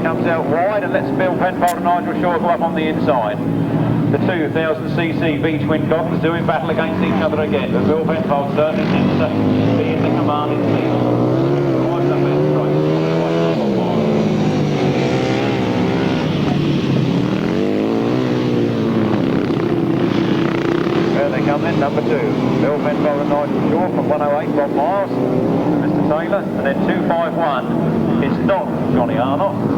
comes out wide and lets Bill Penfold and Nigel Shaw go up on the inside. The 2000cc V-twin cogs doing battle against each other again, but Bill Penfold certainly seems to be in the commanding seat. There they come then, number 2. Bill Penfold and Nigel Shaw from 108 Bob Miles, Mr. Taylor, and then 251 is not Johnny Arnott.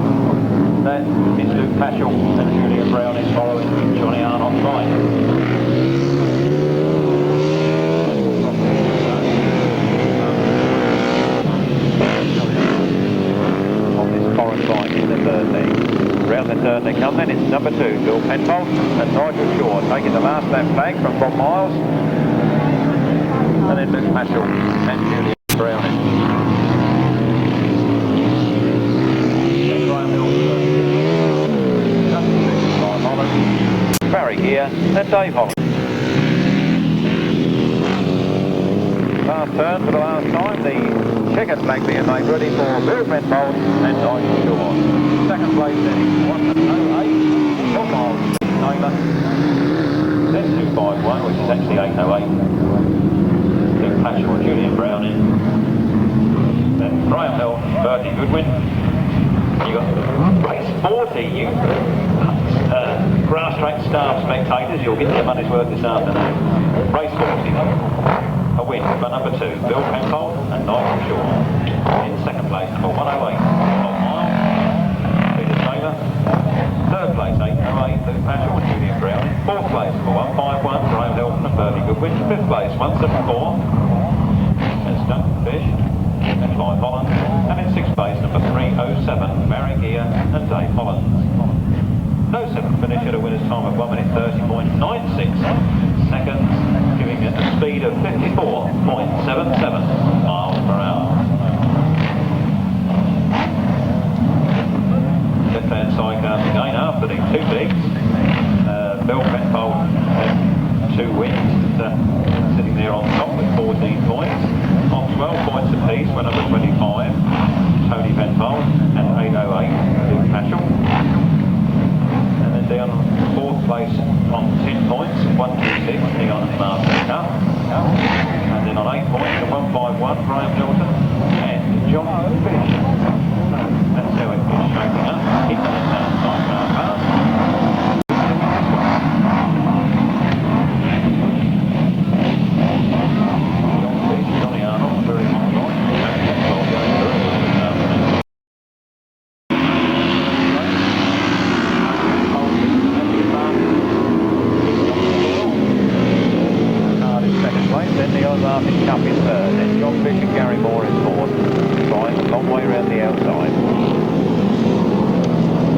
That is Luke Paschal and Julian Brown is following Johnny Arnott's bike. On this foreign bike in the third leg. Round the turn they come then, it's number 2, Bill Penfold and Nigel Shaw taking the last lap flag from Bob Miles. And then Luke Paschal and Julian Brown. Barry here and Dave Holland. Last turn for the last time, the checkered flag being made ready for Bill Penfold and Nigel Shaw. Second place then, 108, Bob Miles, Taylor. Then 251, which is actually 808. Luke Paschal and Julian Brown in. Then Graham Hill, Bertie Goodwin. You got race 40, Grasstrack staff spectators, you'll get your money's worth this afternoon. Race 40, a win for number 2, Bill Penfold and Nigel Shaw. In second place, number 108, Bob Miles, Peter Taylor. Third place, 808, Luke Paschal and Julian Brown. Fourth place, number 151, Graham Hilton and Bertie Goodwin. Fifth place, 174, that's Duncan Fish and Clive Holland. And in sixth place, number 307, Barry Gear and Dave Holland. No seventh finish at a winner's time of 1 minute 30.96 seconds, giving it a speed of 54.77 miles per hour. Left-hand sidecars again after the 2 legs. Bill Penfold had 2 wins, sitting there on top with 14 points. On 12 points apiece were number 25, Tony Penfold, and 808, Luke Paschal. Down 4th place on 10 points, 126, Neon and Martin Cup. And then on 8 points, 151, Graham Hilton and John Fish. That's how it is shaping up. Keep that down, sidecar pass. John Fish, Johnny Arnold, very hot line. Then the Martin Cup in third, then John Fish and Gary Moore in fourth, flying a long way around the outside.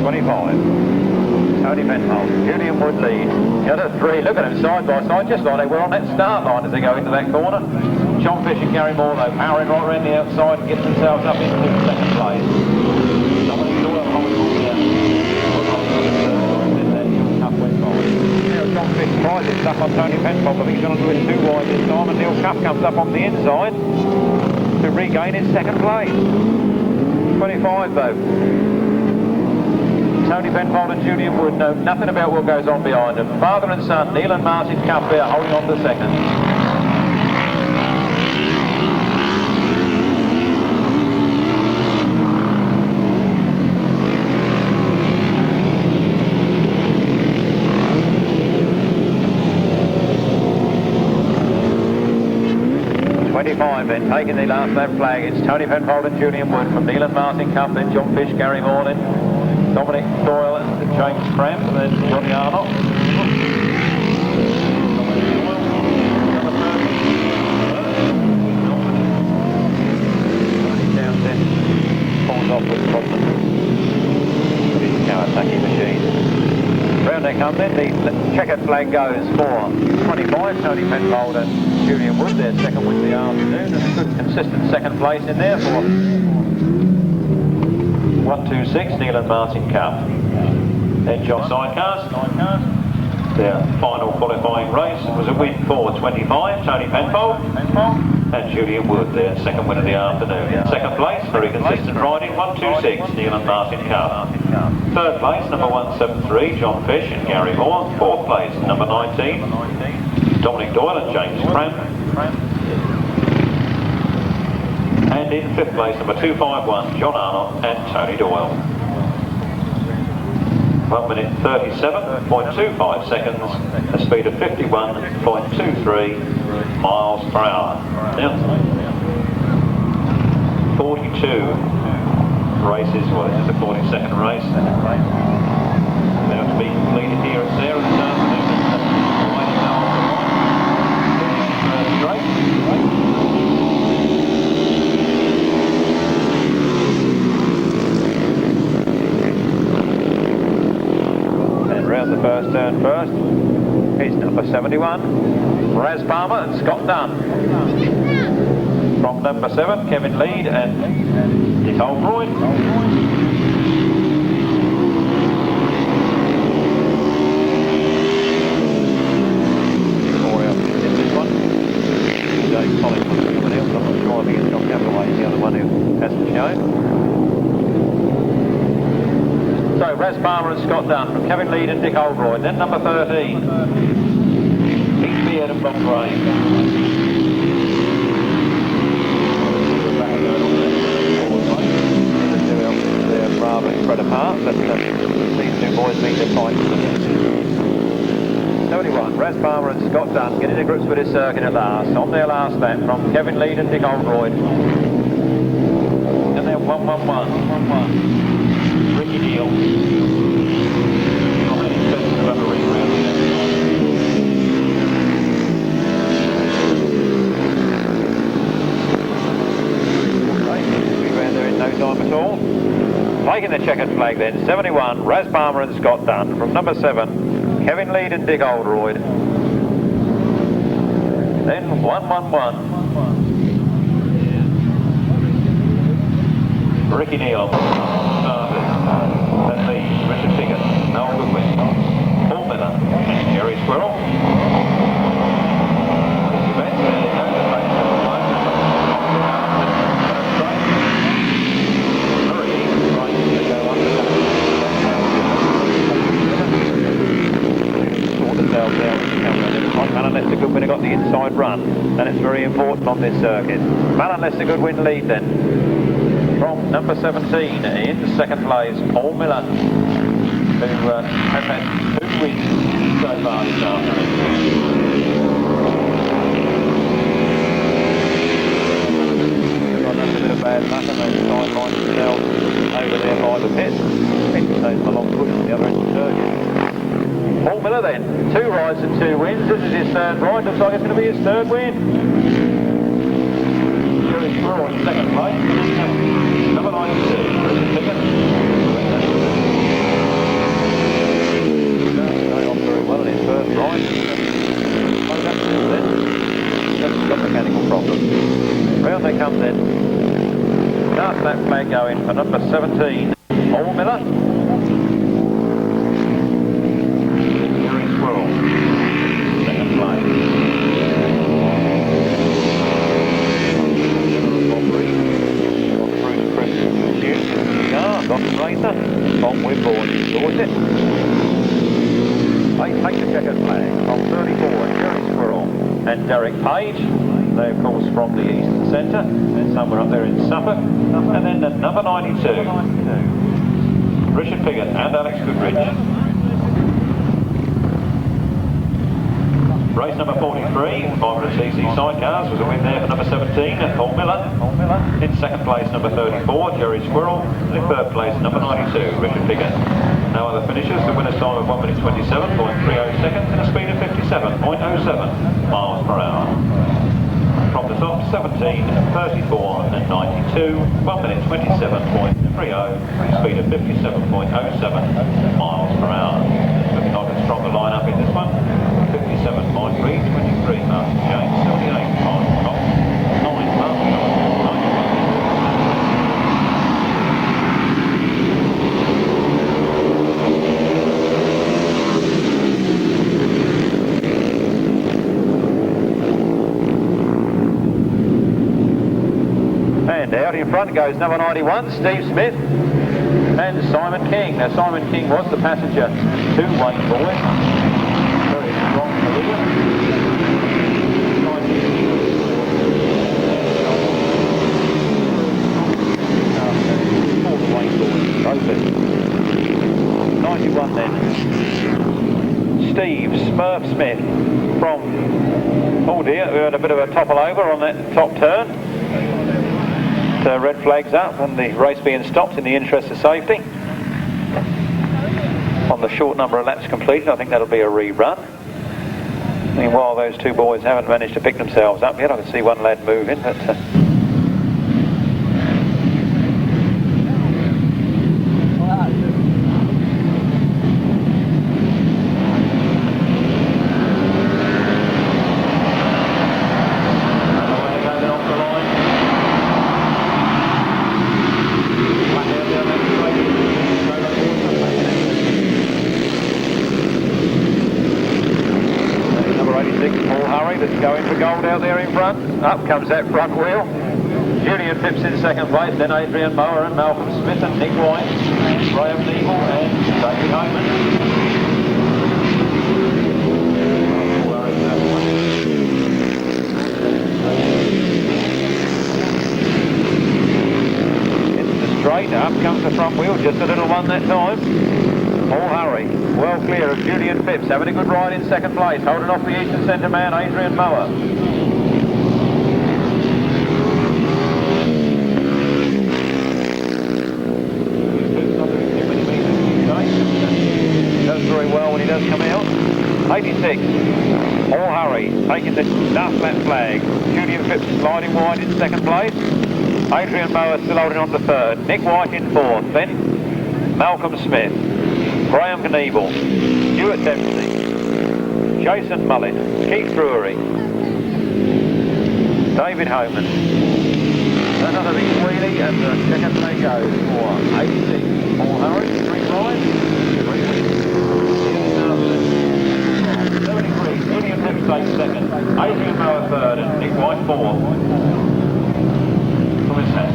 25, Tony Penfold, Julian Wood lead, the other 3, look at them side by side, just like they were on that start line as they go into that corner. John Fish and Gary Moore though, powering right around the outside and getting themselves up into second place. John Fish tries it stuck on Tony Penfold, but he's going to do it too wide this time, and Neil Cuff comes up on the inside to regain his second place. 25 though. Tony Penfold and Julian Wood know nothing about what goes on behind them. Father and son, Neil and Martin Cuff there holding on to second. 25 then, taking the last lap flag, it's Tony Penfold and Julian Wood from Neil and Martin Cuff, then John Fish, Gary Moore, then Dominic Doyle and James Cramp, and then Johnny Arnott. Down then, falls off with problems. His Kawasaki machine. Round they come then, the checkered flag goes for 25, Tony Penfold and Julian Wood, their second win of the afternoon, and a good consistent second place in there for 126, Neil and Martin Cup. Then John Sidecars, Their final qualifying race was a win for 25, Tony Penfold, and Julian Wood, their second win of the afternoon. Second place, very consistent riding, 126, Neil and Martin Carr. Third place, number 173, John Fish and Gary Moore. Fourth place, number 19, Dominic Doyle and James Cramp. And in fifth place, number 251, John Arnott and Tony Doyle. 1 minute 37.25 seconds, a speed of 51.23 miles per hour. Now, 42 races, well this is the 42nd race. Now to be completed here at Sarah this afternoon. The first turn first is number 71, Raz Palmer and Scott Dunn. From number 7, Kevin Lead and Dick Oldroyd. In this one, Dave Collins was someone else. I'm not sure. I think it's John Galloway, the other one who hasn't shown. So, Raz Palmer and Scott Dunn from Kevin Lead and Dick Oldroyd. Then number 13, Pete Beard and Bob Gray. They're rather spread apart, but these two boys meet their fight. 71, Raz Palmer and Scott Dunn getting to grips with this circuit at last. On their last lap from Kevin Lead and Dick Oldroyd. And then 1-1-1. Ricky Neal. We ran there in no time at all. Taking the checkered flag then, 71, Raz Palmer and Scott Dunn. From number 7, Kevin Lead and Dick Oldroyd. Then 1-1-1. Ricky Neal. Then Lead, Richard Piggott, Noel Goodwin, Paul Miller, and Jerry Squirrel. Malin Lester Goodwin got the inside run, and it's very important on this circuit. Malin Lester Goodwin lead then. From number 17 in second place, Paul Miller, who has had 2 wins so far this afternoon. We've got a bit of bad luck and those sidelines themselves over there by the pit. It's taken a long push at the other end of the circuit. Paul Miller then, 2 rides and 2 wins. This is his third ride, looks like it's going to be his third win. Jerry Squirrel in second place. Number 92, Richard Piggott. Going off very well in his first ride. Just got mechanical problems. Round they come then. Start that flag going for number 17, Paul Miller. Jerry Squirrel, second place. Dr. Racer, Tom Wimborne in Dorset. They take the checkered flag from 34, Jerry Squirrel and Derek Page. They of course from the Eastern Centre, and somewhere up there in Suffolk. And then the number 92, Richard Piggott and Alex Goodrich. Race number 43, RH Sidecars, was a win there for number 17, Paul Miller. In second place, number 34, Jerry Squirrel. And in third place, number 92, Richard Piggott. No other finishers. The winner's time of 1 minute 27.30 seconds and a speed of 57.07 miles per hour. From the top, 17, 34 and 92, 1 minute 27.30, speed of 57.07 miles per hour. Looking like a stronger lineup in this one. 57 Mike Reed, 23 Martin James, 78 Martin Cox, 9 Martin Cox, 91. And out in front goes number 91, Steve Smith, and Simon King. Now Simon King was the passenger to Wayne Boy. Very strong delivery. For the Wayne Boy, both 91 then. Steve Smurf Smith from, oh dear, we had a bit of a topple over on that top turn. Red flags up and the race being stopped in the interest of safety. On the short number of laps completed, I think that'll be a rerun. Meanwhile, those two boys haven't managed to pick themselves up yet. I can see one lad moving, but up comes that front wheel. Julian Phipps in second place, then Adrian Mower and Malcolm Smith and Nick White, Graham Neeble and David Homan. Into the straight, up comes the front wheel, just a little one that time. Paul Hurry, well clear of Julian Phipps, having a good ride in second place, holding off the eastern centre man, Adrian Mower. Very well when he does come out. 86, Paul Hurry taking the last lap flag. Julian Phipps sliding wide in second place. Adrian Mower still holding on to third. Nick White in fourth. Then Malcolm Smith, Graham Knievel, Stuart Dempsey, Jason Mullin, Keith Brewery, David Homan. Another big wheelie and the second they go for 86, Paul Hurry, 3 rides. 73, Julian Phipps takes second, Adrian Mower third and Nick White fourth. From his head.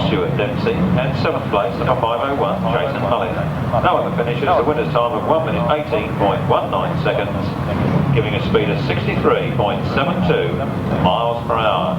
Stuart Dempsey and 7th place at 5:01, Jason Mullin. No other finishes, a winner's time of 1 minute 18.19 seconds, giving a speed of 63.72 miles per hour.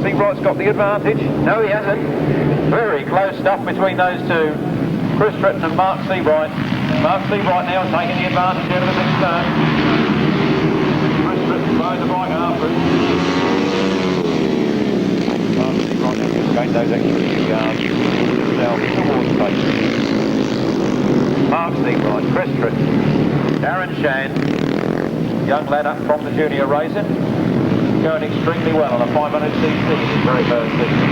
Seabright's got the advantage. No, he hasn't. Very close stuff between those two. Chris Tritton and Mark Seabright. Mark Seabright now taking the advantage out of the next turn. Chris Tritton throws the bike after it. Mark Seabright now just gained those extra few yards himself towards the pace. Mark Seabright, Chris Tritton, Darren Shan, young lad up from the junior racing. Going extremely well on a 500cc in his very first season.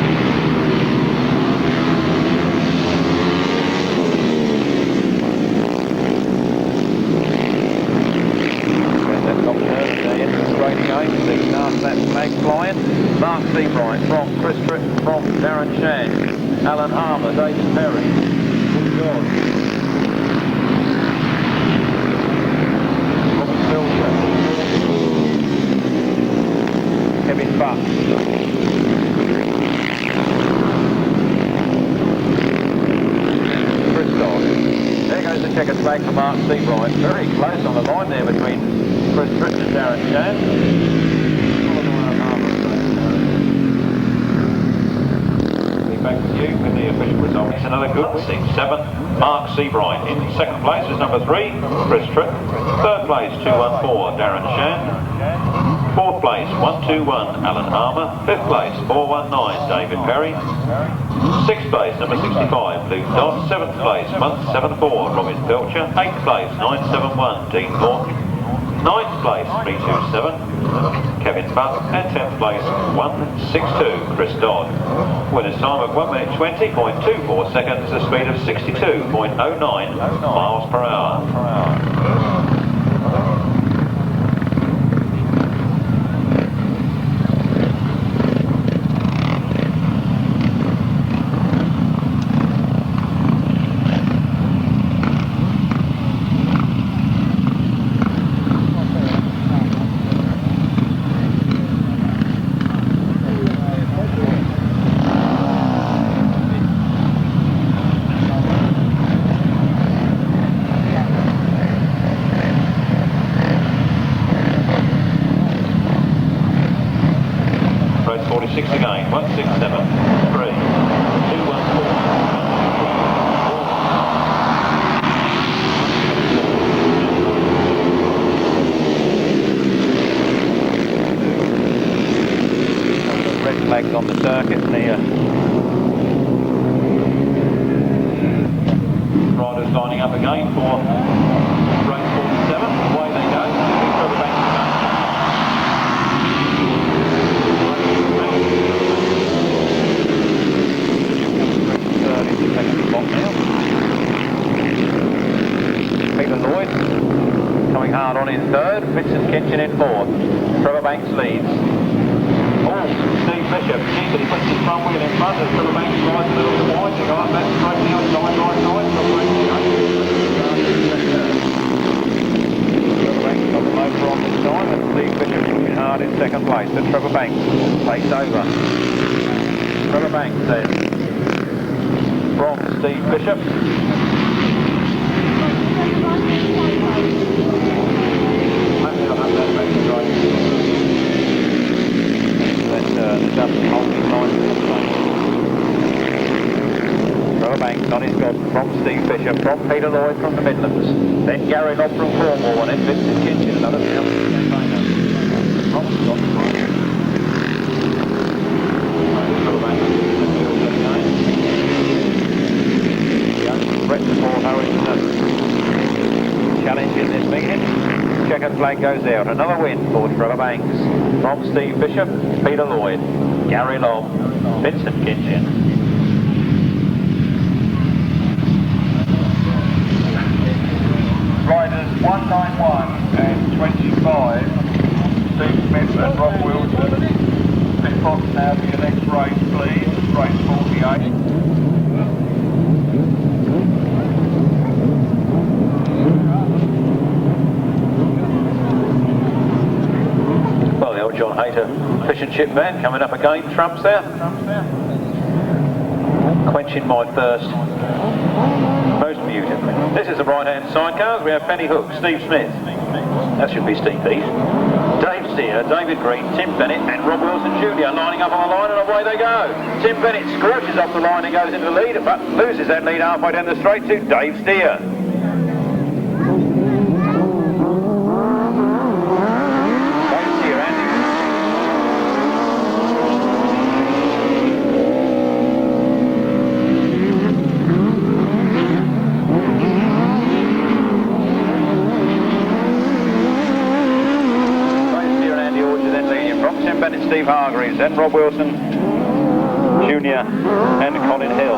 That top turn, the end of the straight again, the last lap flag flying. Mark Seabright from Chris Tritton, from Darren Shan, Alan Harmer, David Perry, Good God. Robert Filcher. Kevin Buck. Chris Dodd. There goes the checkered flag for Mark Seabright. Very close on the line there between Chris Britton and Darren Shan. Back with you with the official result. It's another good 6-7. Mark Seabright. In second place is number 3, Chris Tripp. Third place, 214, Darren Shan. Fourth place, 121, Alan Armour. Fifth place, 419, David Perry. Sixth place, number 65, Luke Dodd. Seventh place, 174, Robin Belcher. Eighth place, 971, Dean Norton. Ninth place, 327, Kevin Butt, and 10th place, 162, Chris Dodd. Winner's time of 1 minute 20.24 seconds, the speed of 62.09 miles per hour. Six again, 167, 3, 2, 1, 4. Red flags on the circuit here. Riders lining up again for race 47. Away they go. Trevor Banks coming hard on in third, Vincent Kitchen in fourth. Trevor Banks leads. Oh, Steve Bishop, he puts his front wheel in front as Trevor Banks rides a little bit wide to go up that straight now, side. Trevor Banks got the motor on this time and Steve Bishop pushing hard in second place. But Trevor Banks takes over. Trevor Banks then from Steve Bishop. Trevor Banks on his god from Steve Bishop, from Peter Lloyd from the Midlands, then Gary Lobb from Cornwall, and then Vincent Kitchen, another campaigner from Scotland. Brett Paul Harrison challenge in this meeting. Checkered flag goes out. Another win for Trevor Banks from Steve Bishop, Peter Lloyd, Gary Lobb, Vincent Kitchen. Riders 191 and 25, Steve Smith and Rob Wilson. Pit box now for your next race, please. Race 48. Well, the old John Hayter fish and chip van coming up again, trumps there. Quenching my thirst most beautifully. This is the right-hand sidecars. We have Penny Hook, Steve Smith. That should be Steve Pease. Dave Steer, David Green, Tim Bennett and Rob Wilson Jr. lining up on the line and away they go. Tim Bennett scratches off the line and goes into the lead, but loses that lead halfway down the straight to Dave Steer. Steve Hargreaves, then Rob Wilson Jr. and Colin Hill.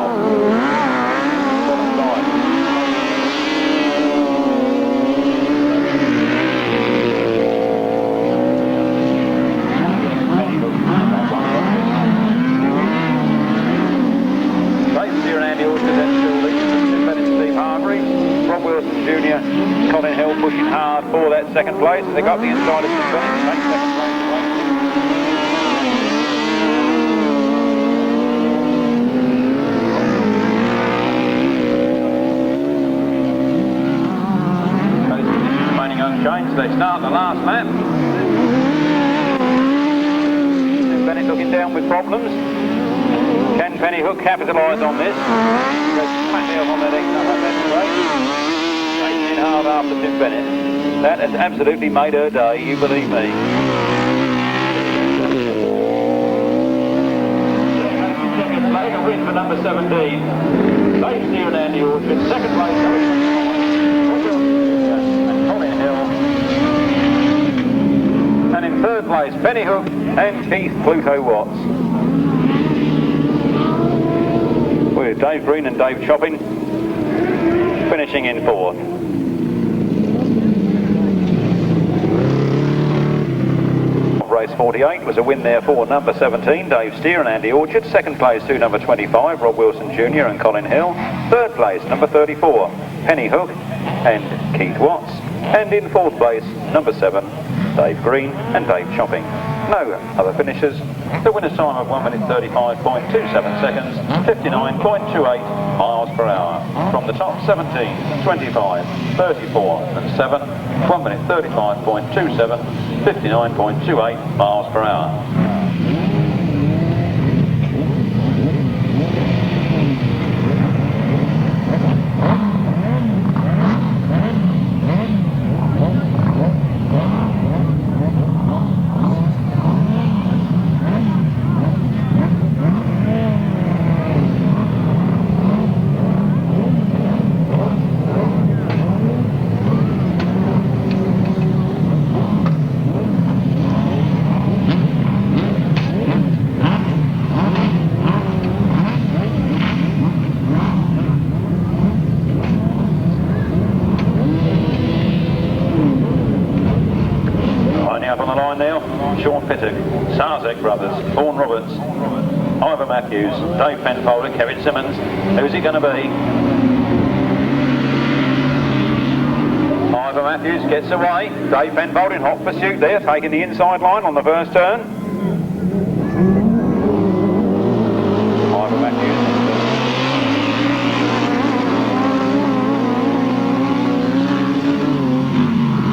Steve and Andy Orchard, then still leading. Steve Hargreaves, Rob Wilson Jr., Colin Hill pushing hard for that second place. They got the inside of Steve Bennett to take second place. they start the last lap. Bennett looking down with problems. Can Penny Hook capitalise on this? Goes smackly up on that exit up that straight. Taking in hard after Tim Bennett. That has absolutely made her day, you believe me. Second place, a win for number 17. Dave Steer and Andy Orchard. Second place, and Colin Hill. And in third place, Penny Hook and Keith Pluto Watts. With Dave Green and Dave Chopping finishing in fourth. Race 48 was a win there for number 17, Dave Steer and Andy Orchard. Second place to number 25, Rob Wilson Jr. and Colin Hill. Third place, number 34, Penny Hook and Keith Watts. And in fourth place, number 7, Dave Green and Dave Chopping. No other finishers. The winner's time of 1 minute 35.27 seconds, 59.28 miles per hour. From the top, 17, 25, 34 and 7, 1 minute 35.27, 59.28 miles per hour. Sarzek brothers, Vaughan Roberts, Ivor Matthews, Dave Penfolder, Kevin Simmons. Who's he going to be? Ivor Matthews gets away. Dave Penfolder in hot pursuit there, taking the inside line on the first turn. Ivor Matthews.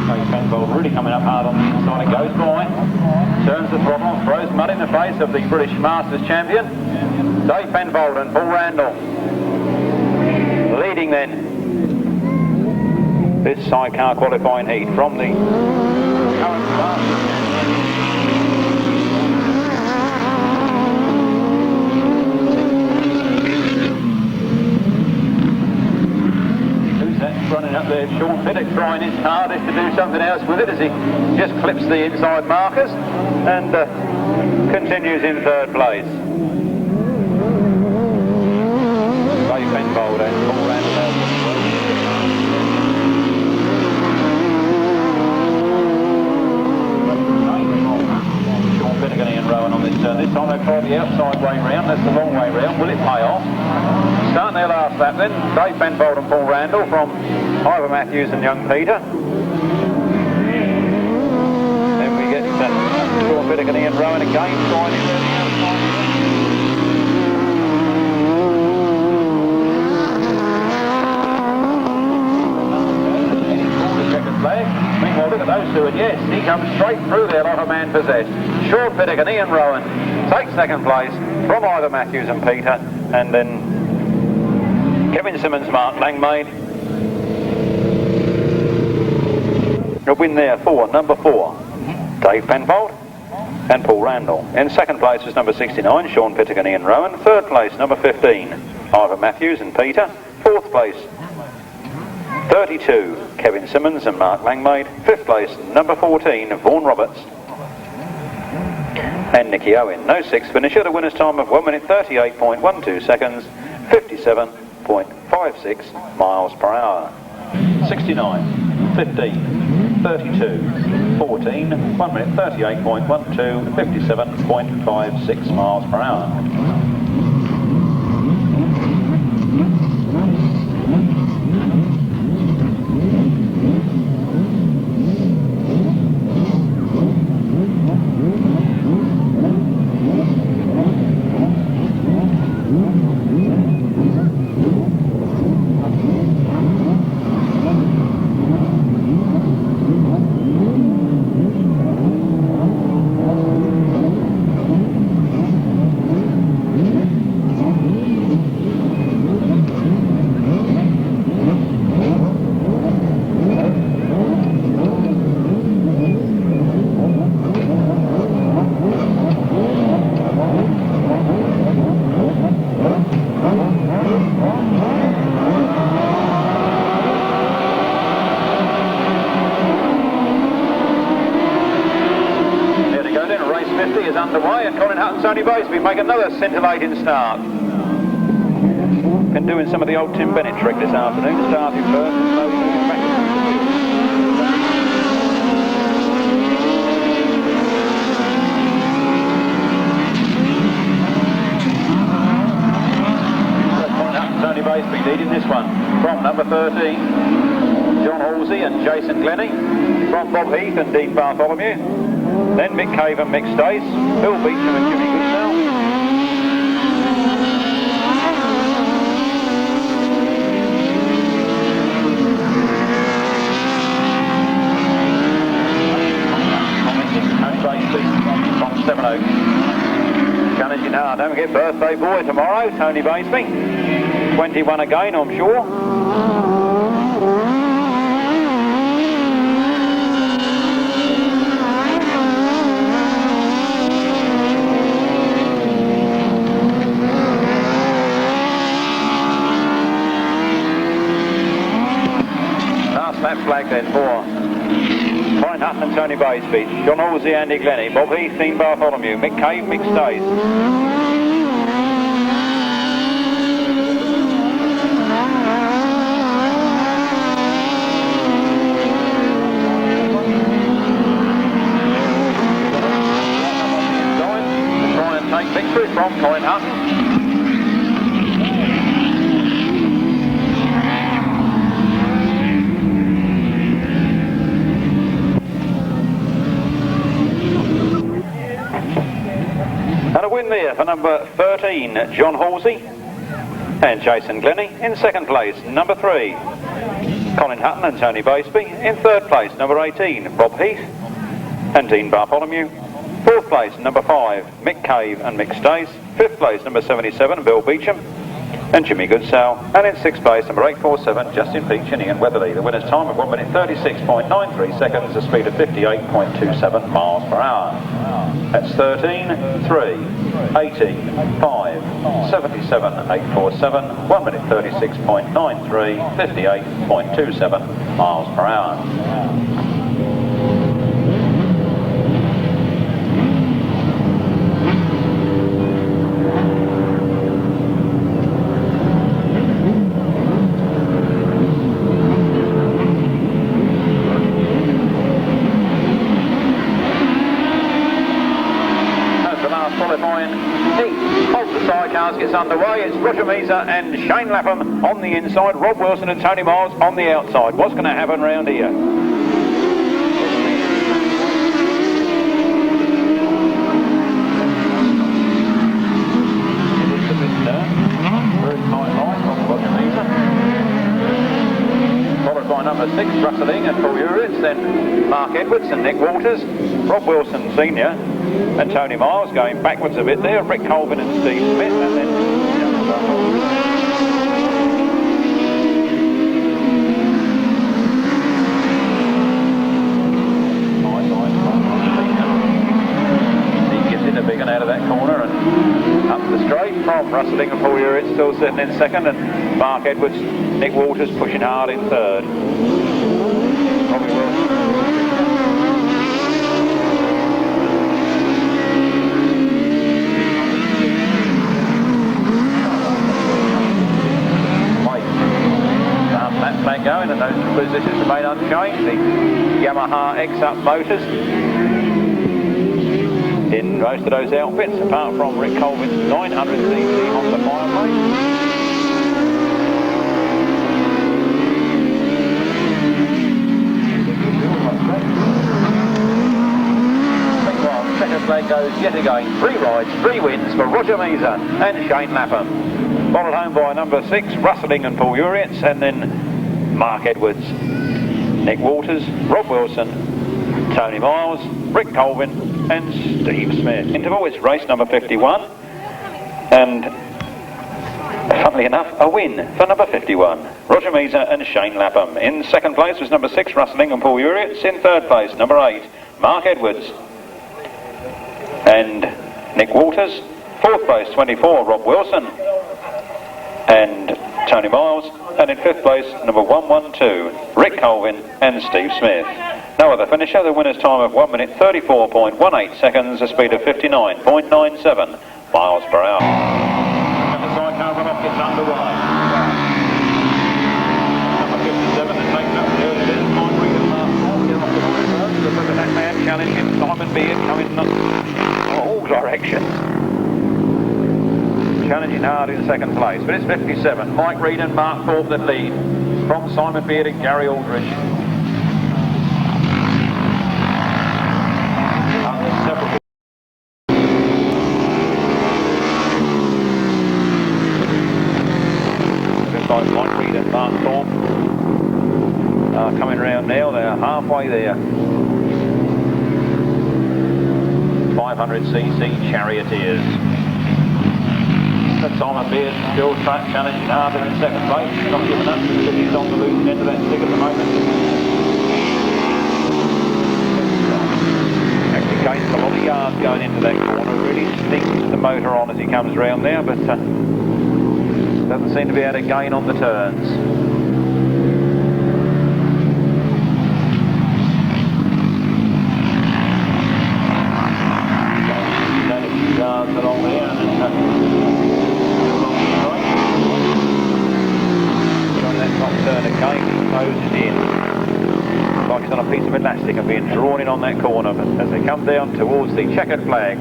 Dave Penfolder really coming up hard on the inside. It goes by. Turns the throttle, throws mud in the face of the British Masters champion, Dave Penfold and Paul Randall. Leading then this sidecar qualifying heat from the current Masters. Running up there, Sean Pittock trying his hardest to do something else with it as he just clips the inside markers and continues in third place. Dave Penfold and Paul Randall. Sean Pittock and Ian Rowan on this turn. This time they've tried the outside way round, that's the long way round. Will it pay off? Starting their last lap then, Dave Penfold and Paul Randall from Ivor Matthews and young Peter. Then we get Sean Pittock and Ian Rowan again trying in there. Meanwhile, look at those two, and yes, he comes straight through there like a man possessed. Sean Pittock and Ian Rowan take second place from Ivor Matthews and Peter, and then Kevin Simmons, Mark Langmaid. A win there for number 4, Dave Penfold and Paul Randall. In second place was number 69, Sean Pittock and Ian Rowan. Third place, number 15, Ivor Matthews and Peter. Fourth place, 32, Kevin Simmons and Mark Langmaid. Fifth place, number 14, Vaughan Roberts and Nicky Owen. No sixth finisher. The winner's time of 1 minute 38.12 seconds, 57.56 miles per hour. 69, 15, 32, 14, 1 minute 38.12, 57.56 miles per hour. underway, and Colin Hutton, Tony Baseby make another scintillating start. Been doing some of the old Tim Bennett trick this afternoon, starting first and slowly moving back. Colin Hutton, Tony Baseby leading this one from number 13, John Halsey and Jason Glennie, from Bob Heath and Dean Bartholomew, then Mick Cave and Mick Stace, Bill Beecham and Jimmy Goodsell. From Sevenoaks. Challenging hard. Don't forget birthday boy tomorrow, Tony Baseby. 21 again, I'm sure. Last lap flag then for Colin Hutton and Tony Baseby, John Halsey, Andy Glennie, Bob Heath, Dean Bartholomew, Mick Cave, Mick Stace. To try and take victory from Colin Hutton. And a win there for number 13, John Halsey and Jason Glennie. In second place, number 3, Colin Hutton and Tony Baseby. In third place, number 18, Bob Heath and Dean Bartholomew. Fourth place, number 5, Mick Cave and Mick Stace. Fifth place, number 77, Bill Beecham and Jimmy Goodsell. And in sixth place, number 847, Justin Peach and Ian Weatherly. The winner's time of 1 minute 36.93 seconds, a speed of 58.27 miles per hour. That's 13, 3, 18, 5, 77, 847, 1 minute 36.93, 58.27 miles per hour. Qualifying heat of the Sidecars gets underway. It's Roger Measor and Shane Lapham on the inside, Rob Wilson and Tony Miles on the outside. What's going to happen round here? Followed by number 6, Rustling and Paul Uritz, then Mark Edwards and Nick Waters, Rob Wilson Senior and Tony Miles going backwards a bit there, Rick Colvin and Steve Smith, and then he gives it a big one out of that corner and up the straight from Rustling and Paul Uritz still sitting in second, and Mark Edwards, Nick Waters pushing hard in third. Probably will. Flag going, and those positions remain unchanged. The Yamaha X-Up motors in most of those outfits, apart from Rick Colvin's 900cc Honda Fireplane. Second flag goes yet again. 3 rides, 3 wins for Roger Measor and Shane Lapham. Followed home by number 6, Rustling and Paul Uritz, and then Mark Edwards, Nick Waters, Rob Wilson, Tony Miles, Rick Colvin and Steve Smith. Interval is race number 51, and funnily enough, a win for number 51, Roger Measor and Shane Lapham. In second place was number 6, Rustling and Paul Uritz. In third place, number 8, Mark Edwards and Nick Waters. Fourth place, 24, Rob Wilson and Tony Miles. And in fifth place, number 112, Rick Colvin and Steve Smith. No other finisher. The winner's time of 1 minute 34.18 seconds, a speed of 59.97 miles per hour. And the sidecar run off gets underway. Number 57 has taken up the early bit. Mike Reed and Mark Hall get off the line first. Look at that man challenging Simon Beard coming in all directions. Challenging hard in second place, but it's 57. Mike Reed and Mark Thorpe that lead from Simon Beard and Gary Aldridge. Looks like Mike Reed and Mark Thorpe are coming round now. They're halfway there. 500cc charioteers. Simon Beard still challenging hard in second place. He's not giving up because he's on the losing end of that stick at the moment. Actually gains a lot of yards going into that corner. Really stinks the motor on as he comes round there, but doesn't seem to be able to gain on the turns. Yards along there, turn again, he closes in like he's on a piece of elastic and being drawn in on that corner. But as they come down towards the checkered flag,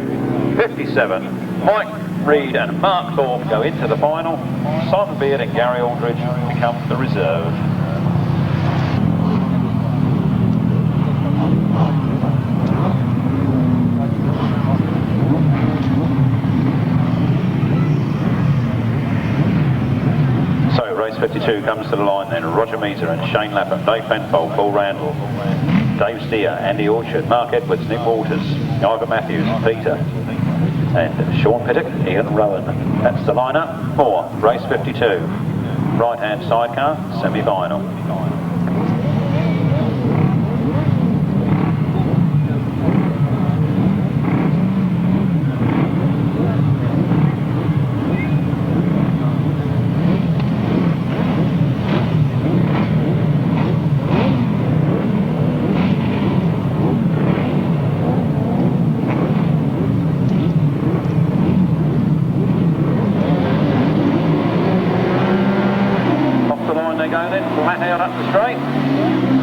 57, Mike Reed and Mark Thorpe go into the final. Simon Beard and Gary Aldridge become the reserve. Race 52 comes to the line then. Roger Measor and Shane Lapham, Dave Penfold, Paul Randall, Dave Steer, Andy Orchard, Mark Edwards, Nick Waters, Ivor Matthews, Peter, and Sean Pittock, Ian Rowan. That's the lineup for race 52. Right-hand sidecar, semi-final.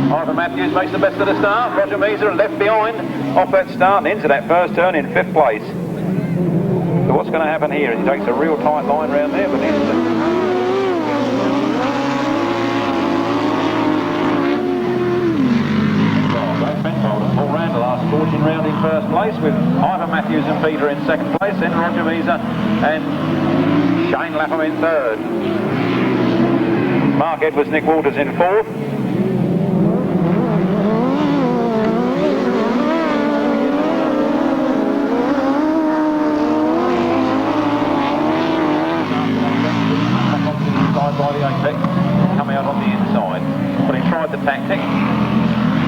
Ivor Matthews makes the best of the start. Roger Measor left behind off that start and into that first turn in 5th place. So what's going to happen here is he takes a real tight line round there, but he's Paul Randall are scorching round in first place with Ivor Matthews and Peter in second place, then Roger Measor and Shane Lapham in third. Mark Edwards, Nick Waters in fourth. By the apex, coming out on the inside. But he tried the tactic,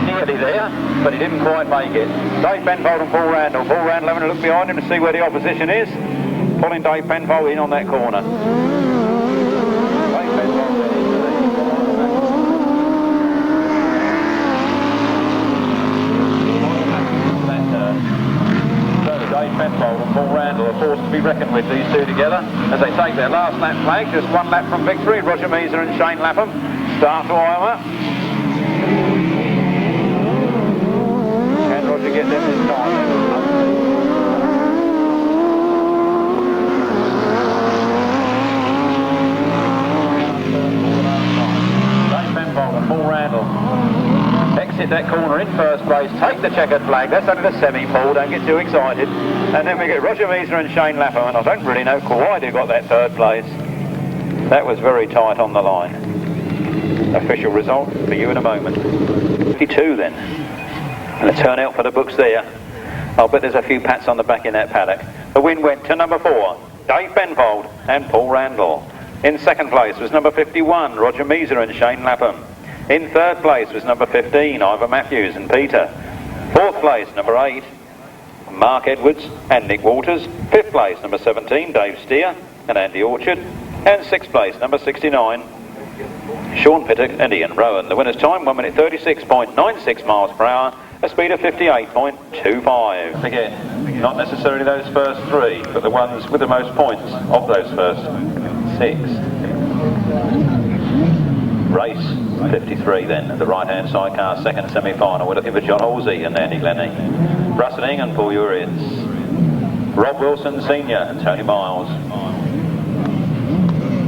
nearly there, but he didn't quite make it. Dave Penfold and Paul Randall. Paul Randall having a look behind him to see where the opposition is. Pulling Dave Penfold in on that corner. Dave Penfold then into Dave Penfold and Paul Randall are forced to be reckoned with, these two together, as they take their last lap flag, just 1 lap from victory. Roger Measor and Shane Lapham start to Iowa. Can Roger get them this time? Dave Penfold and Paul Randall exit that corner in first place, take the checkered flag. That's only the semi, Paul, don't get too excited. And then we get Roger Measor and Shane Lapham, and I don't really know why they got that third place. That was very tight on the line. Official result for you in a moment. 52 then. And a turnout for the books there. I'll bet there's a few pats on the back in that paddock. The win went to number 4, Dave Penfold and Paul Randall. In second place was number 51, Roger Measor and Shane Lapham. In third place was number 15, Ivor Matthews and Peter. Fourth place, number 8, Mark Edwards and Nick Waters. Fifth place, number 17, Dave Steer and Andy Orchard. And sixth place, number 69, Sean Pittock and Ian Rowan. The winner's time, 1 minute 36.96 miles per hour, a speed of 58.25. Again, not necessarily those first three, but the ones with the most points of those first six. Race 53 then, the right-hand sidecar, second semi-final. We're looking for John Halsey and Andy Glennie. Rustling and Paul Urids. Rob Wilson Senior and Tony Miles.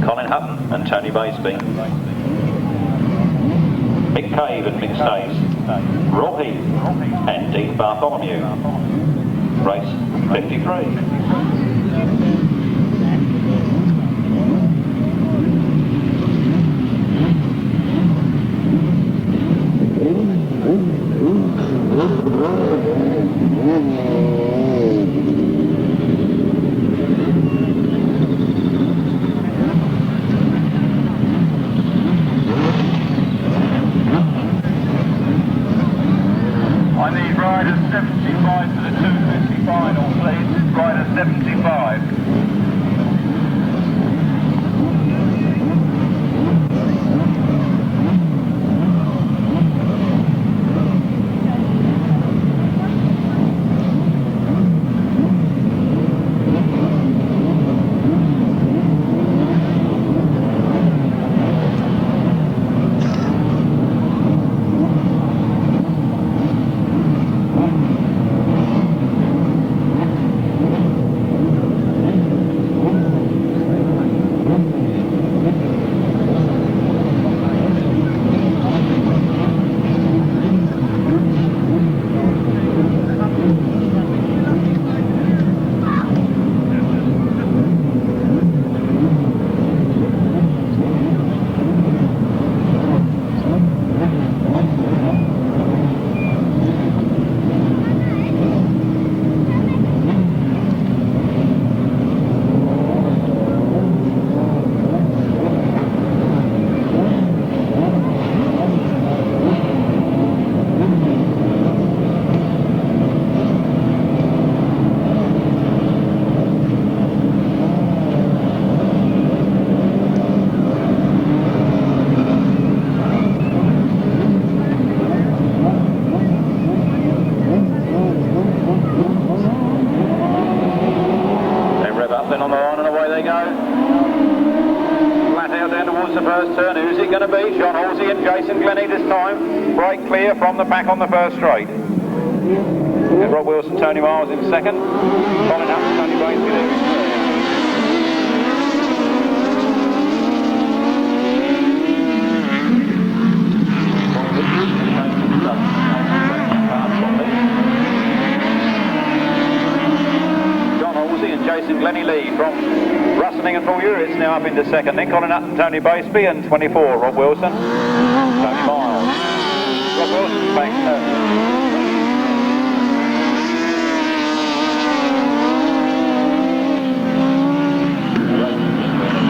Colin Hutton and Tony Baseby. Mick Cave and Mick Stace. Rob Heath and Dean Bartholomew. Race 53. I need rider 75 for the 250 final, please. Rider 75. On the line and away they go. Flat out down towards the first turn. Who's it going to be? John Halsey and Jason Glennie this time. Break clear from the pack on the first straight. And Rob Wilson, Tony Miles in second. Colin Hutton, Tony Baseby. Jason Glennie lead from Rustling and Paul Urids now up into second. Then Colin Hutton, Tony Baseby, and 24, Rob Wilson, Tony Miles. Rob Wilson's back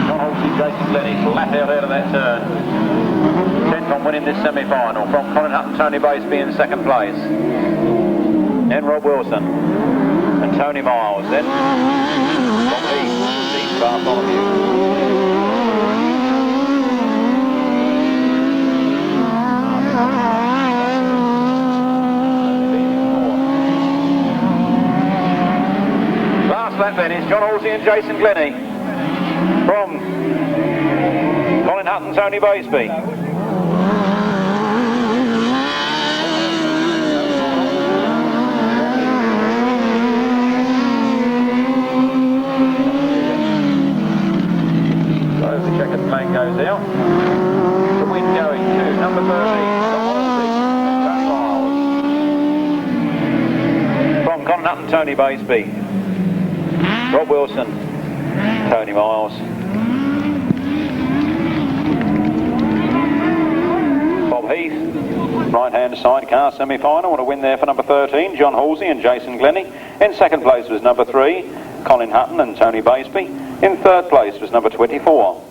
John Halsey, Jason Glennie flat out of that turn. Bent on winning this semi-final from Colin Hutton, Tony Baseby in second place. Then Rob Wilson and Tony Miles. Then Bob Heath, Dean Bartholomew. Last lap then is John Halsey and Jason Glennie from Colin Hutton, Tony Baseby. The checkered flag goes out. The wind going to number 13, Tony Miles. From Colin Hutton, Tony Baseby. Rob Wilson, Tony Miles. Bob Heath, right-hand sidecar semi-final. What a win there for number 13, John Halsey and Jason Glennie. In second place was number 3, Colin Hutton and Tony Baseby. In third place was number 24,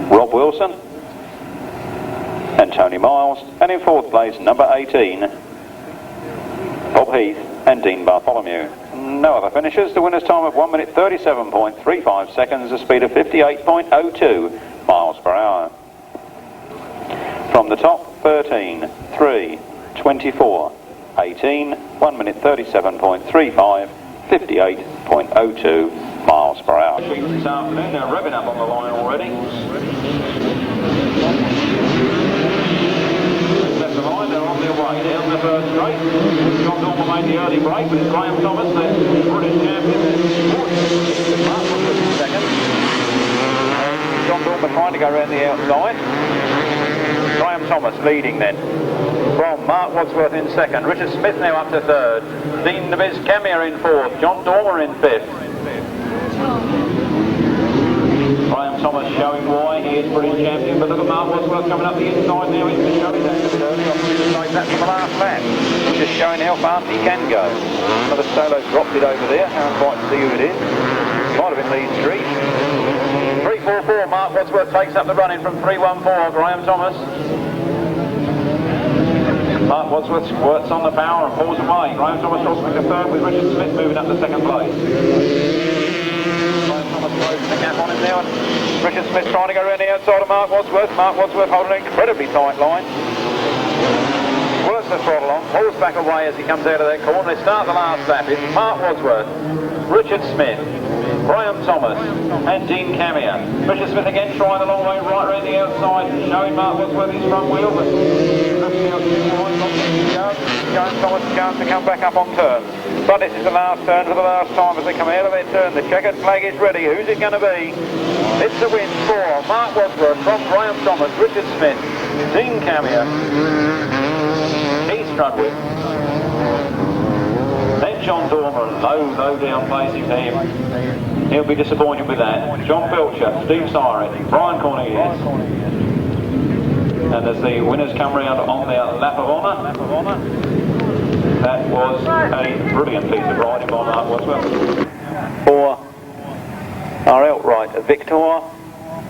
Rob Wilson and Tony Miles. And in fourth place, number 18, Bob Heath and Dean Bartholomew. No other finishers. The winner's time of 1 minute 37.35 seconds, a speed of 58.02 miles per hour. from the top, 13, 3, 24, 18, 1 minute 37.35, 58.02 miles per hour. This afternoon, they're revving up on the line already. Left the line, they're on their way down the first straight. John Dormer made the early break, but it's Graham Thomas, the British champion. Mark Wadsworth in second. John Dormer trying to go around the outside. Graham Thomas leading then. From Mark Wadsworth in second. Richard Smith now up to third. Dean Nevis Camia in fourth. John Dormer in fifth. Graham Thomas showing why he is British champion, but look at Mark Wadsworth coming up the inside now. He's been showing that a bit early on that from the last lap. Just showing how fast he can go. Another solo dropped it over there. Can't quite see who it is. Might have been Lee Street. 344, Mark Wadsworth takes up the run-in from 314, Graham Thomas. Mark Wadsworth works on the power and pulls away. Graham Thomas crossing the third with Richard Smith moving up to second place. Graham Thomas closing the gap on him now. Richard Smith trying to go around the outside of Mark Wadsworth. Mark Wadsworth holding an incredibly tight line. Works the throttle on, pulls back away as he comes out of that corner. They start the last lap. It's Mark Wadsworth, Richard Smith, Graham Thomas and Dean Camia. Richard Smith again trying the long way right around the outside, showing Mark Wadsworth his front wheel, but Graham Thomas a chance to come back up on turns. But this is the last turn for the last time as they come out of their turn. The checkered flag is ready. Who's it going to be? It's the win for Mark Wadsworth from Graham Thomas, Richard Smith, Dean Camia, Keith Strudwick, then John Dormer, low down placing team. He'll be disappointed with that. John Pilcher, Steve Syret, Brian Cornelius. And as the winners come round on their lap of honour, that was a brilliant piece of riding by Mark Wadsworth. For our outright victor,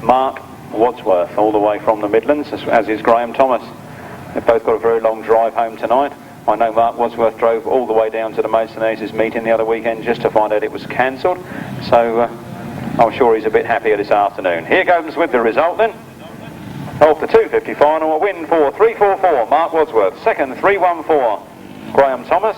Mark Wadsworth, all the way from the Midlands, as is Graham Thomas. They've both got a very long drive home tonight. I know Mark Wadsworth drove all the way down to the Mason's meeting the other weekend just to find out it was cancelled. So I'm sure he's a bit happier this afternoon. Here goes with the result then. Of the 250 final, a win for 344, Mark Wadsworth. Second, 314, Graham Thomas.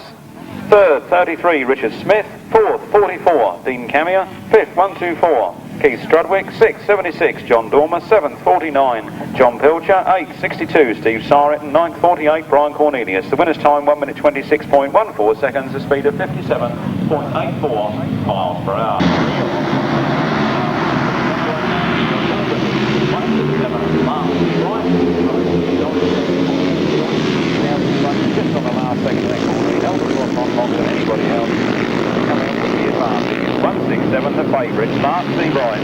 Third, 33, Richard Smith. Fourth, 44, Dean Camia. Fifth, 124, Keith Strudwick. Sixth, 76, John Dormer. Seventh, 49, John Pilcher. Eighth, 62, Steve Syret. And ninth, 48, Brian Cornelius. The winner's time, 1 minute 26.14 seconds, a speed of 57.84 miles per hour. Just on the last second of that corner, he held the clock on longer than anybody else. Coming up with the advantage. 167, the favourite, Mark Seabright.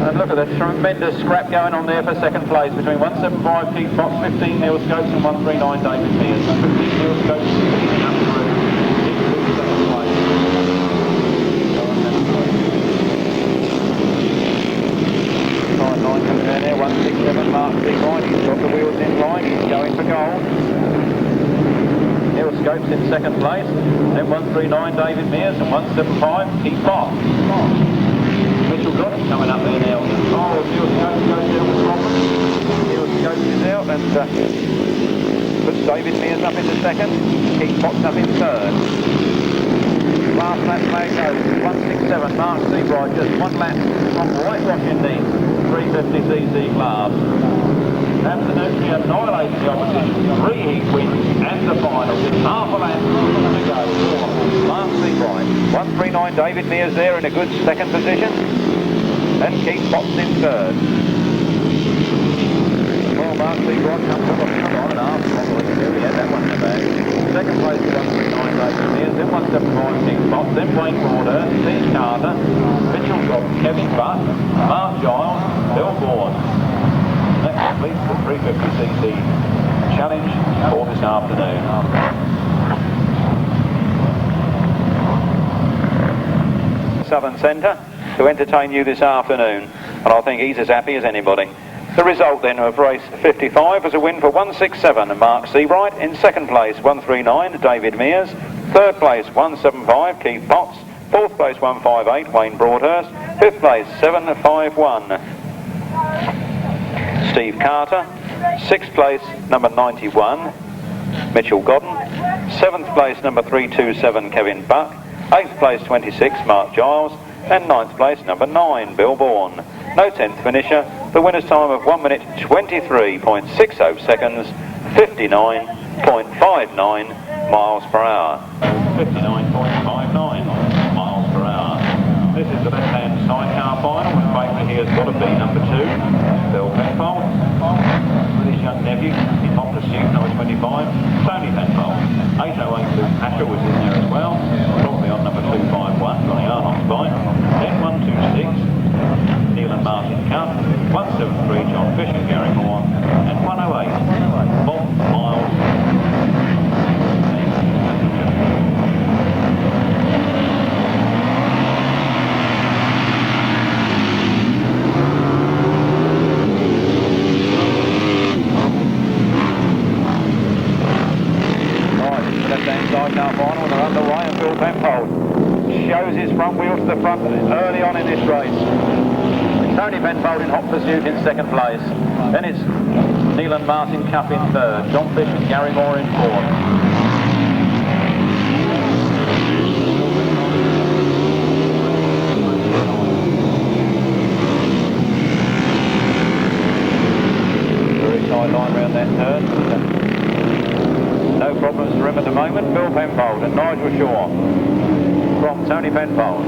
And look at the tremendous scrap going on there for second place between 175 Keith Fox, 15 Neil Scopes and 139 David Mears. 15 Neil Scopes leading up through into second place. 9 comes down there, 167 Mark Seabright. He's got the wheels in line, he's going for goal. Neil Scopes in second place, then 139 David Mears and 175 Keith Fox. Mitchell Goddard coming up there now. Oh, Neil Scopes goes down with Scotland. Neil Scopes is out and puts David Mears up into second. Keith Fox up in third. Last lap flag goes, 167 Mark Seabright, just one lap from whitewashing the 350cc class. Absolutely annihilating the opposition. 3 heat wins and the final. Just half a lap to go. Mark Seabright. 139 David Mears there in a good second position. And Keith Fox in third. Well, Mark Seabright comes up on and half. He had that one in the bag. Second place is 139 David Mears, then 175 Keith Fox, then Wayne Broadhurst, Steve Carter, Mitchell Gobb, Kevin Butt, Mark Giles, Bill Bourne. That completes the 350cc challenge for this afternoon. Southern Centre to entertain you this afternoon, and I think he's as happy as anybody. The result then of race 55 was a win for 167 Mark Seabright. In second place 139 David Mears. Third place 175 Keith Potts. Fourth place 158 Wayne Broadhurst. Fifth place 751 Steve Carter. 6th place, number 91, Mitchell Godden. 7th place, number 327, Kevin Buck. 8th place, 26, Mark Giles. And 9th place, number 9, Bill Bourne. No 10th finisher. The winner's time of 1 minute 23.60 seconds, 59.59 miles per hour. 59.59 miles per hour. This is the left-hand sidecar final, and favourite here has got to be number 2, Bill Penfold. With his young nephew, in hot pursuit, number 25, Tony Penfold. 808 Luke Asher was in there as well, probably on number 251, Johnny Arnold's bike. Then 126, Neil and Martin Cup. 173, John Fish and Gary Moore. And 108, Bob Miles. Sidecar final, and they're underway, and Bill Penfold shows his front wheel to the front early on in this race. Tony Penfold in hot pursuit in 2nd place. Then it's Neil and Martin Cup in 3rd, John Fish and Gary Moore in 4th. Very tight line round that turn. No problems for him at the moment. Bill Penfold and Nigel Shaw from Tony Penfold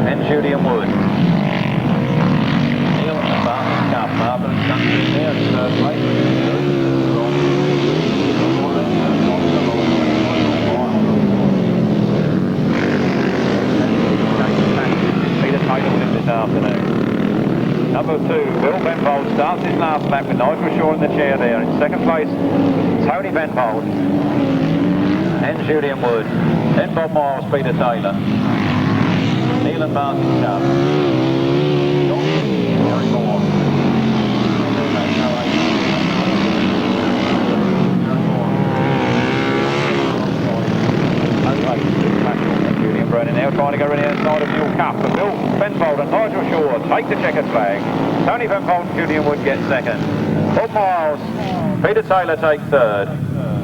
and Julian Wood. Neil and Martin Cup. Marvin's country there in 3rd place. Peter Taylor with him this afternoon. Number 2, Bill Penfold starts his last lap with Nigel Shaw in the chair there. In 2nd place, Tony Penfold and Julian Wood. Then Bob Miles, Peter Taylor. Neil and Martin Cup. Gary Moore. Julian Brennan now trying to go around the outside of Neil Cup. But Bill Penfold and Nigel Shaw take the checkered flag. Tony Penfold and Julian Wood get 2nd. Bob Miles, Peter Taylor take 3rd.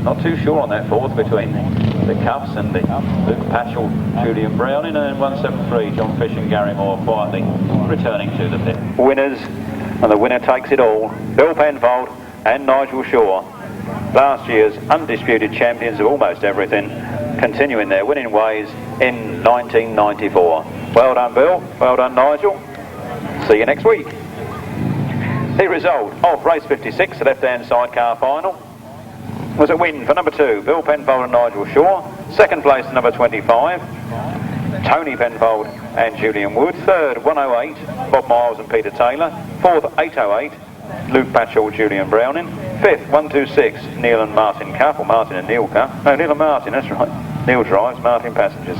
Not too sure on that 4th between the Cups and the Luke Patchell, Julian Browning, and then 173, John Fish and Gary Moore quietly returning to the pit. Winners, and the winner takes it all, Bill Penfold and Nigel Shaw. Last year's undisputed champions of almost everything, continuing their winning ways in 1994. Well done, Bill. Well done, Nigel. See you next week. The result of race 56, the left-hand sidecar final, was a win for number 2, Bill Penfold and Nigel Shaw. 2nd place, number 25, Tony Penfold and Julian Wood. 3rd, 108, Bob Miles and Peter Taylor. 4th, 808, Luke Patchell, Julian Browning. 5th, 126, Neil and Martin Cup, or Martin and Neil Cup. No, Neil and Martin, that's right. Neil drives, Martin passengers.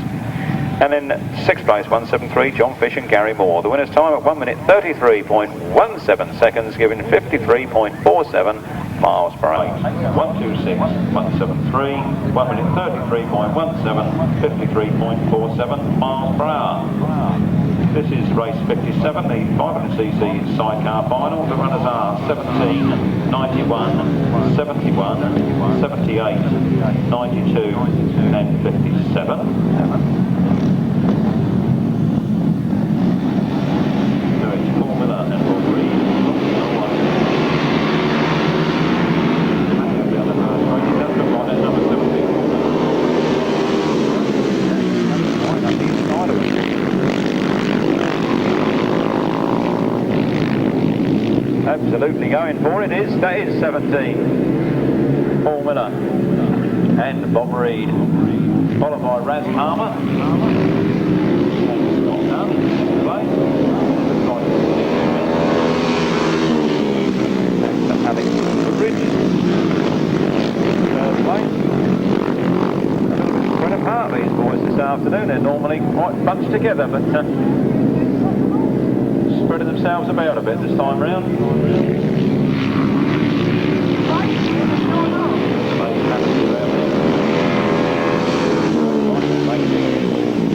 And then 6th place, 173, John Fish and Gary Moore. The winner's time at 1 minute 33.17 seconds, giving 53.47 miles per hour. 126, 173, 1 minute 33.17, 53.47 miles per hour. This is race 57, the 500cc sidecar final. The runners are 17, 91, 71, 78, 92 and 57. Absolutely going for it is. That is 17. Paul Miller and Bob Reed, followed by Raz Palmer. Alex Goodrich, third place. Quite apart, these boys, this afternoon. They're normally quite bunched together, but spreading themselves about a bit this time round.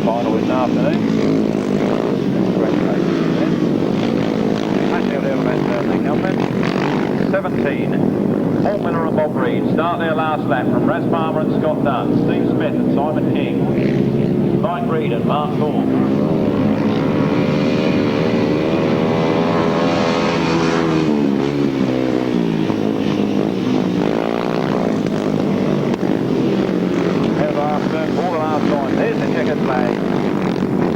Final this afternoon. Congratulations. Actually, a little bit number. 17. Paul Miller and Bob Reed start their last lap from Raz Palmer and Scott Dunn, Steve Smith and Simon King, Mike Reed and Mark Thorpe.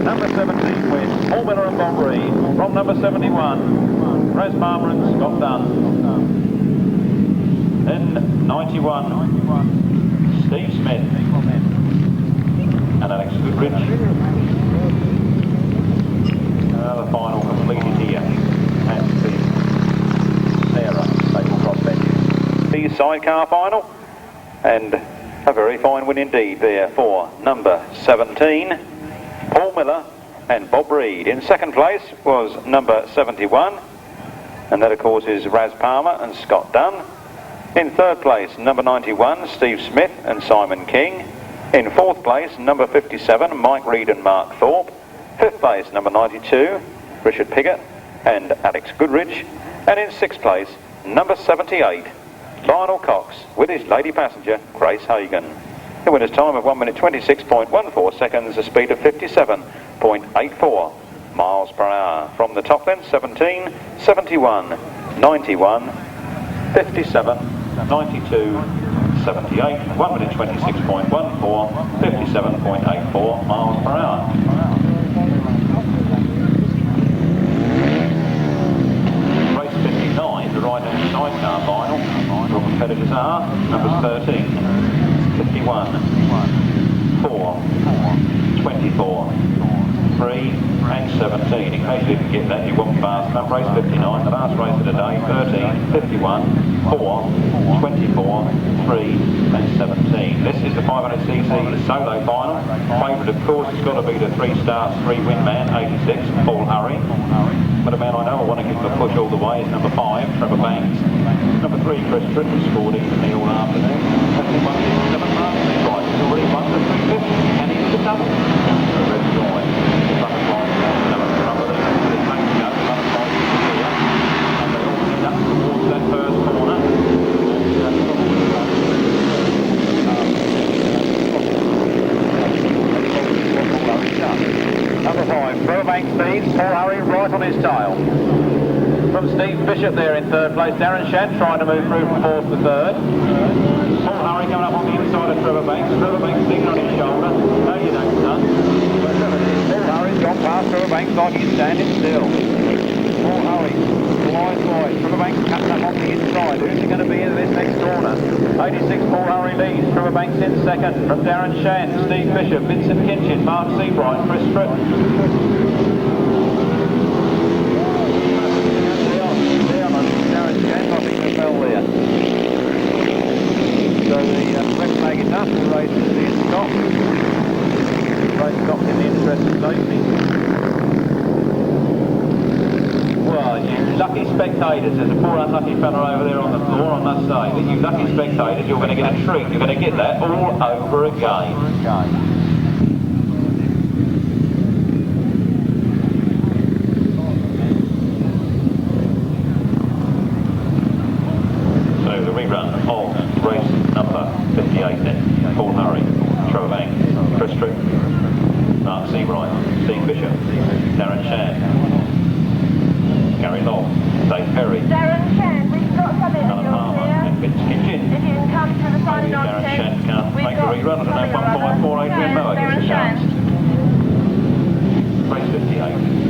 Number 17 wins, Paul Miller and Bob Reed. From number 71, Raz Palmer and Scott Dunn. Then 91, Steve Smith and Alex Goodrich. The final completed here at the Sarah Staplecross venue. The sidecar final, and a very fine win indeed there for number 17. Paul Miller and Bob Reed. In second place was number 71, and that of course is Raz Palmer and Scott Dunn. In third place, number 91, Steve Smith and Simon King. In fourth place, number 57, Mike Reed and Mark Thorpe. Fifth place, number 92, Richard Piggott and Alex Goodrich. And in sixth place, number 78, Lionel Cox with his lady passenger, Grace Hagan. The winner's time of 1 minute 26.14 seconds, a speed of 57.84 miles per hour. From the top then, 17, 71, 91, 57, 92, 78, 1 minute 26.14, 57.84 miles per hour. Race 59, the right-hand sidecar final. Your competitors are numbers 13. 51, 4, 24, 3 and 17. In case you didn't get that, you won't fast enough. Race 59, the last race of the day, 13, 51, 4, 24, 3 and 17. This is the 500cc solo final. Favourite of course has got to be the 3 starts, 3 win man, 86, Paul Hurry. But a man I know I want to give him a push all the way is number 5, Trevor Banks. Number 3, Chris Tripp, scored evenly all afternoon. Number 1, 7 marks, right, he's already won the 350, and he's the double. Red joy. Butterfly, number rubber, the tank go, butterfly is here, and they all end up towards that first corner. Number 5, Trevor Banks speeds, Paul Hurry right on his tail. From Steve Bishop there in third place, Darren Shand trying to move through from fourth to third. Paul Hurry coming up on the inside of Trevor Banks. Trevor Banks sitting on his shoulder. No, you don't, son. Paul Hurry's gone past Trevor Banks like he's standing still. Paul Hurry flies wide. Trevor Banks comes up on the inside. Who's he going to be in this next corner? 86 Paul Hurry leads. Trevor Banks in second. From Darren Shand, Steve Bishop, Vincent Kinchin, Mark Seabright, Chris Tripp. So the red flag is up, the race is stopped. The race stopped in the interest of safety. Well, you lucky spectators, there's a poor unlucky fella over there on the floor, I must say, that you lucky spectators, you're going to get a treat, you're going to get that all over again. Rerun of race number 58 then. Paul Hurry, Trevor Banks, Chris Tripp, Mark Seabright, Steve Bishop, Darren Shand, Gary Long, Dave Perry, Darren Shand, we've got something Alan Palmer and Vince Kinchin. If you can come to the sign on Darren Shand can't make the rerun. I don't know if 154 Adrian Mower gets a chance. Race 58.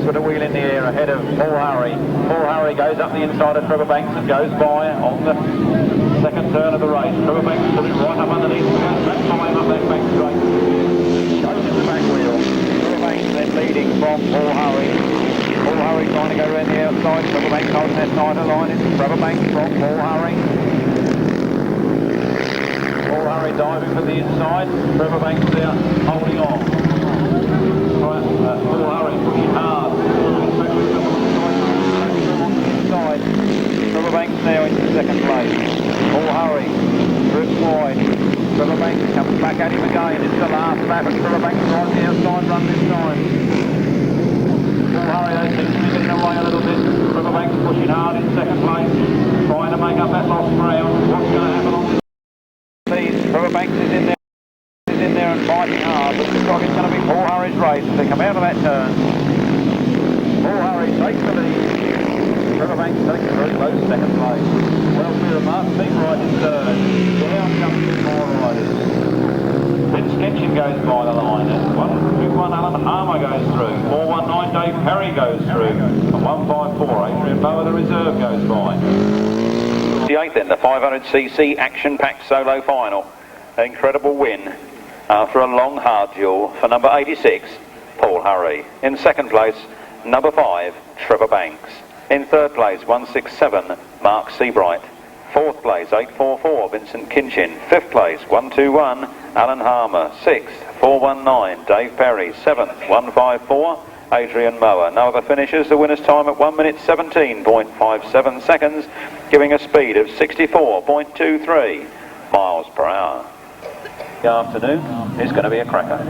With a wheel in the air ahead of Paul Hurry. Paul Hurry goes up the inside of Trevor Banks and goes by on the second turn of the race. Trevor Banks put it right up underneath him. That's time up that back straight. Goes in the back wheel. Trevor Banks then leading from Paul Hurry. Paul Hurry trying to go around the outside. Trevor Banks holding that side of the line. It's Trevor Banks from Paul Hurry. Paul Hurry dives moving from the inside. Trevor Banks there, holding on. Right, full hurry, pushing hard. Inside. Trevor Banks now into second place. Full hurry, drifts wide. Trevor Banks comes back at him again. It's the last lap, and Trevor Banks right on the outside run this time. Full hurry, they seem to be getting away a little bit. Trevor Banks pushing hard in second place, trying to make up that lost ground. What's going to happen on this? Trevor Banks is in there and fighting hard, but it looks like it's going to be Paul Hurry's race as they come out of that turn. Paul Hurry takes the lead. Trevor Banks takes a very close second place. Well clear of Mark right in third. Down comes two more riders. Then Sketching goes by the line, and 121 Alan Harmer goes through. 419 Dave Perry goes through. And 154 Adrian Mower, the reserve, goes by. The 8th then, the 500cc action-packed solo final. Incredible win after a long hard duel for number 86, Paul Hurry. In second place, number 5, Trevor Banks. In third place, 167, Mark Seabright. Fourth place, 844, Vincent Kinchin. Fifth place, 121, Alan Harmer. Sixth, 419, Dave Perry. Seventh, 154, Adrian Mower. No other finishers. The winner's time at 1 minute 17.57 seconds, giving a speed of 64.23 miles per hour. The afternoon is going to be a cracker.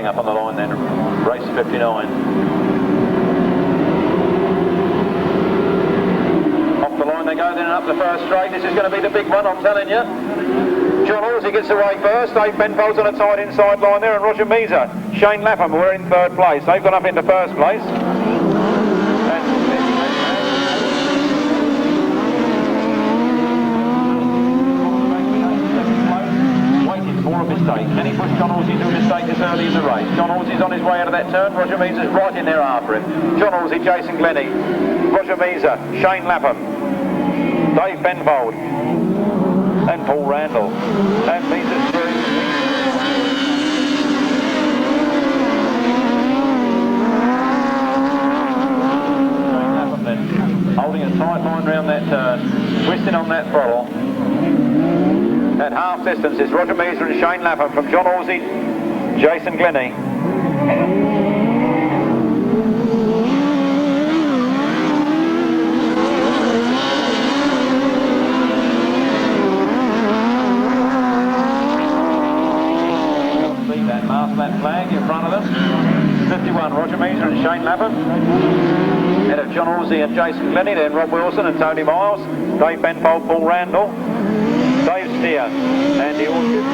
Up on the line then, race 59. Off the line they go then, and up the first straight. This is going to be the big one, I'm telling you. John Halsey gets away first. Dave Penfold's on a tight inside line there, and Roger Measor, Shane Lapham were in third place. They've gone up into first place. Can he push John Halsey into a mistake this early in the race? John Halsey's on his way out of that turn. Roger Measor's right in there after him. John Halsey, Jason Glennie, Roger Measor, Shane Lapham, Dave Penfold, and Paul Randall. And Measor's through. Shane Lapham then, holding a tight line round that turn, twisting on that throttle. At half distance is Roger Measor and Shane Lapham from John Halsey, Jason Glennie. See that last lap flag in front of them. 51, Roger Measor and Shane Lapham. Head of John Halsey and Jason Glennie, then Rob Wilson and Tony Miles, Dave Penfold, Paul Randall, Dave Steer, Andy Orchard.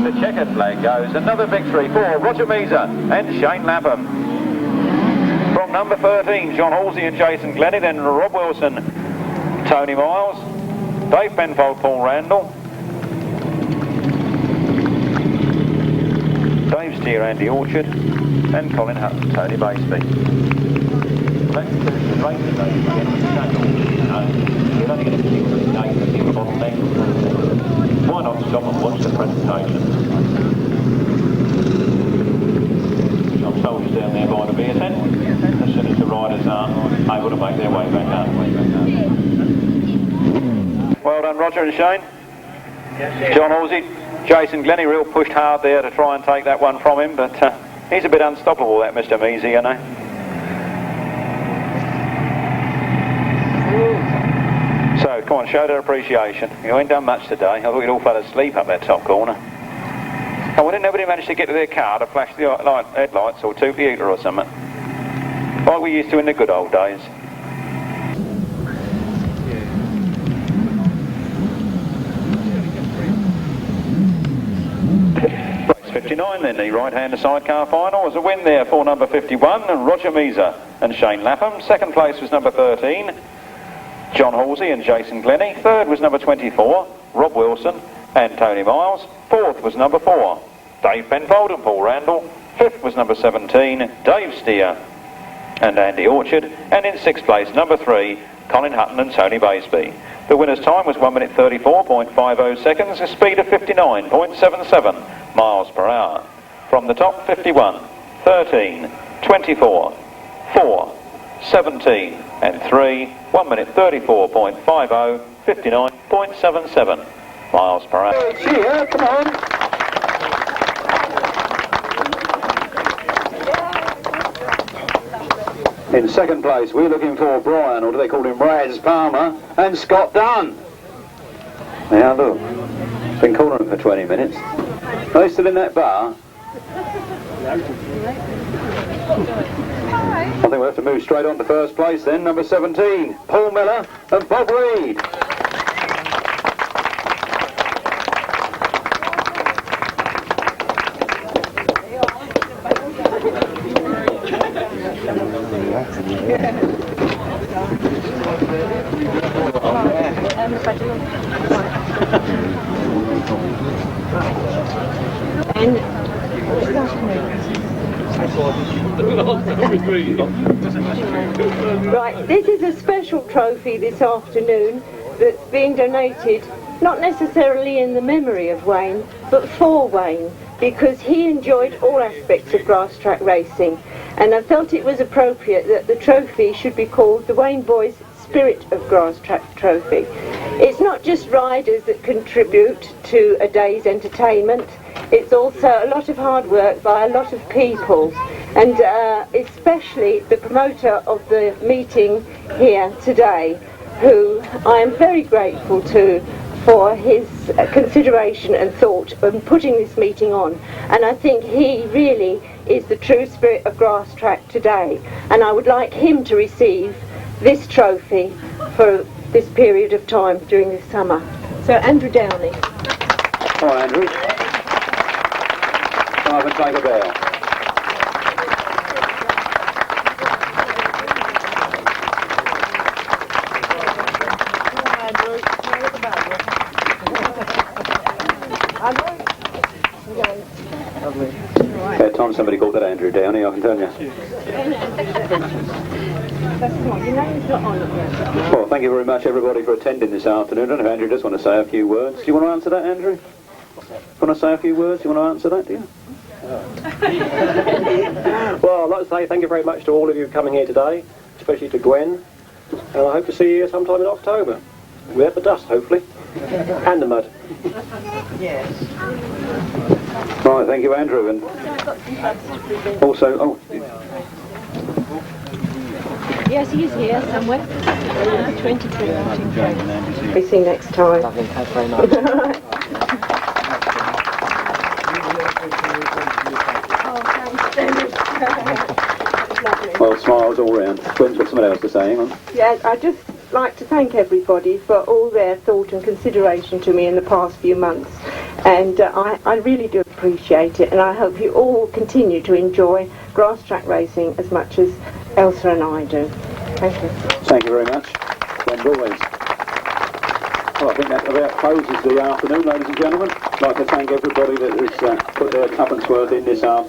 The checkered flag goes. Another victory for Roger Measor and Shane Lapham. From number 13, John Halsey and Jason Glennie, then Rob Wilson, Tony Miles, Dave Penfold, Paul Randall, Dave Steer, Andy Orchard, and Colin Hutton, Tony Baseby. Why not stop and watch the presentation? John Soldiers down there by the beer tent, as soon as the riders are able to make their way back up. Well done, Roger and Shane. John Halsey, Jason Glennie real pushed hard there to try and take that one from him, but he's a bit unstoppable, that Mr. Measor, you know. So, come on, show their appreciation. You ain't done much today. I thought you'd all fell asleep up that top corner. Oh, well, didn't nobody manage to get to their car to flash the headlights or toot the heater or something? Like we used to in the good old days. Race 59 then, the right-hander sidecar final was a win there for number 51, and Roger Measor and Shane Lapham. Second place was number 13, John Halsey and Jason Glennie. Third was number 24, Rob Wilson and Tony Miles. Fourth was number 4, Dave Penfold and Paul Randall. Fifth was number 17, Dave Steer and Andy Orchard. And in sixth place, number 3, Colin Hutton and Tony Baisby. The winner's time was 1 minute 34.50 seconds, a speed of 59.77 miles per hour. From the top, 51, 13, 24, 4, 17 and 3, 1 minute 34.50, 59.77 miles per hour. Cheer, come on. In second place, we're looking for Brian, or do they call him Raz Palmer, and Scott Dunn. Now look, been calling him for 20 minutes. Are they still in that bar? I think we'll have to move straight on to first place then. Number 17, Paul Miller and Bob Reed. Right, this is a special trophy this afternoon that's being donated, not necessarily in the memory of Wayne, but for Wayne, because he enjoyed all aspects of grass track racing, and I felt it was appropriate that the trophy should be called the Wayne Boys Spirit of Grass Track Trophy. It's not just riders that contribute to a day's entertainment, it's also a lot of hard work by a lot of people, and especially the promoter of the meeting here today, who I am very grateful to for his consideration and thought in putting this meeting on. And I think he really is the true spirit of grass track today, and I would like him to receive this trophy for this period of time during this summer. So Andrew Downey. Hi Andrew. Come and take a bell. About time somebody called that Andrew Downey, I can tell you. Well, thank you very much everybody for attending this afternoon. I don't know if Andrew does want to say a few words. Do you want to answer that, Andrew? Want to say a few words? Do you want to answer that, do you? Well, I'd like to say thank you very much to all of you coming here today, especially to Gwen, and I hope to see you sometime in October, without the dust, hopefully, and the mud. Yes. Right, thank you Andrew, and also, Yes, he is here somewhere. 23, I think. We see you next time. Lovely, thanks very much. well, smiles all round. Gwen's got something else to say, hang on. Yeah, I'd just like to thank everybody for all their thought and consideration to me in the past few months, and I really do appreciate it, and I hope you all continue to enjoy grass track racing as much as Elsa and I do. Thank you. Thank you very much. Gwen always. Well, I think that about closes the afternoon, ladies and gentlemen. I'd like to thank everybody that has put their tuppence worth in this afternoon.